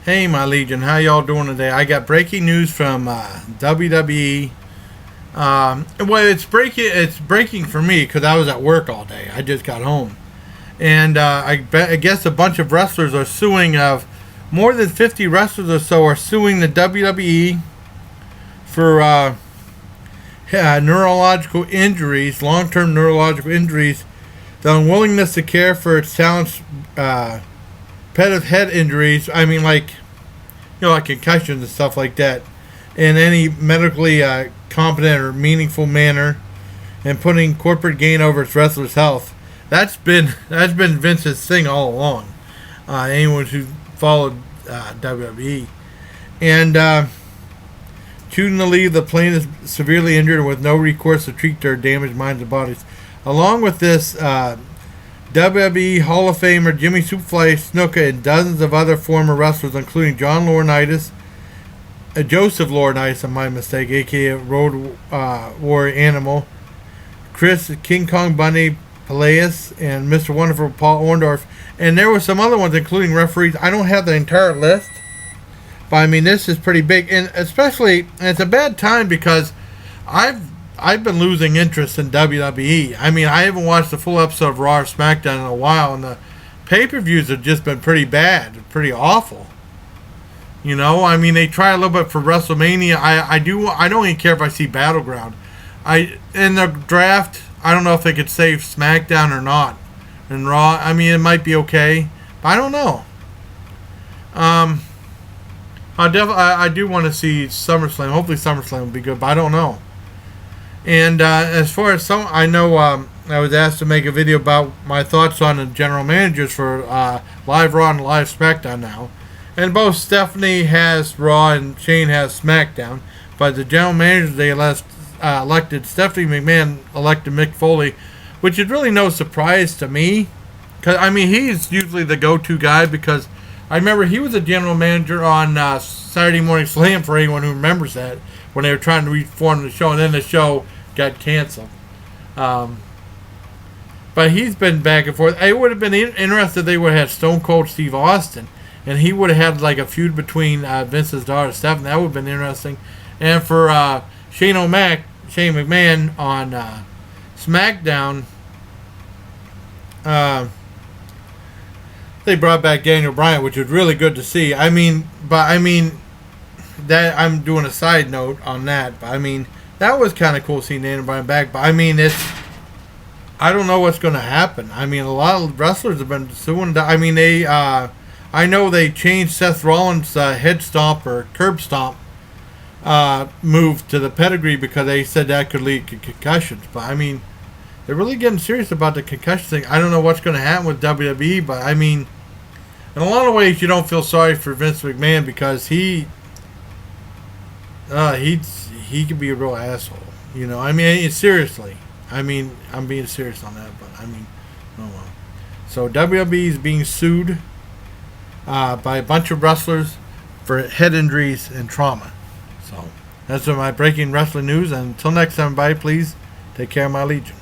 Hey, my Legion, how y'all doing today? I got breaking news from WWE. Well, it's breaking for me because I was at work all day. I just got home, and I guess a bunch of wrestlers are suing. Of more than 50 wrestlers or so are suing the WWE for neurological injuries, long-term neurological injuries, the unwillingness to care for its talents. Repetitive head injuries, like concussions and stuff like that, in any medically competent or meaningful manner, and putting corporate gain over its wrestlers' health. That's been Vince's thing all along. Anyone who followed WWE, and choosing to leave the plaintiffs severely injured with no recourse to treat their damaged minds and bodies. Along with this, WWE Hall of Famer Jimmy Superfly Snuka and dozens of other former wrestlers, including John Laurinaitis, Joseph Laurinaitis, my mistake, aka Road Warrior Animal, Chris King Kong Bunny Peleas, and Mr. Wonderful Paul Orndorff. And there were some other ones, including referees. I don't have the entire list, but this is pretty big, and especially, and it's a bad time because I've been losing interest in WWE. I haven't watched a full episode of Raw or SmackDown in a while, and the pay-per-views have just been pretty bad, pretty awful. They try a little bit for WrestleMania. I don't even care if I see Battleground. In the draft, I don't know if they could save SmackDown or not. And Raw, it might be okay, but I don't know. I do want to see SummerSlam. Hopefully SummerSlam will be good, but I don't know. And as far as I know, I was asked to make a video about my thoughts on the general managers for Live Raw and Live SmackDown now. And both Stephanie has Raw and Shane has SmackDown. But the general managers, they elected Stephanie McMahon, elected Mick Foley, which is really no surprise to me. Because, he's usually the go-to guy, because I remember he was a general manager on Saturday Morning Slam, for anyone who remembers that, when they were trying to reform the show, and then the show got canceled. But he's been back and forth. It would have been interesting if they would have had Stone Cold Steve Austin, and he would have had like a feud between Vince's daughter Stephanie. That would have been interesting. And for Shane McMahon on SmackDown, they brought back Daniel Bryan, which was really good to see. That I'm doing a side note on that, but that was kind of cool seeing Daniel Bryan back. But I don't know what's going to happen. A lot of wrestlers have been suing. I know they changed Seth Rollins' head stomp or curb stomp move to the pedigree because they said that could lead to concussions. But they're really getting serious about the concussion thing. I don't know what's going to happen with WWE, but in a lot of ways you don't feel sorry for Vince McMahon, because he could be a real asshole. Seriously. I'm being serious on that, but oh well. So WWE is being sued by a bunch of wrestlers for head injuries and trauma. So that's my breaking wrestling news. And until next time, everybody, please take care of my Legion.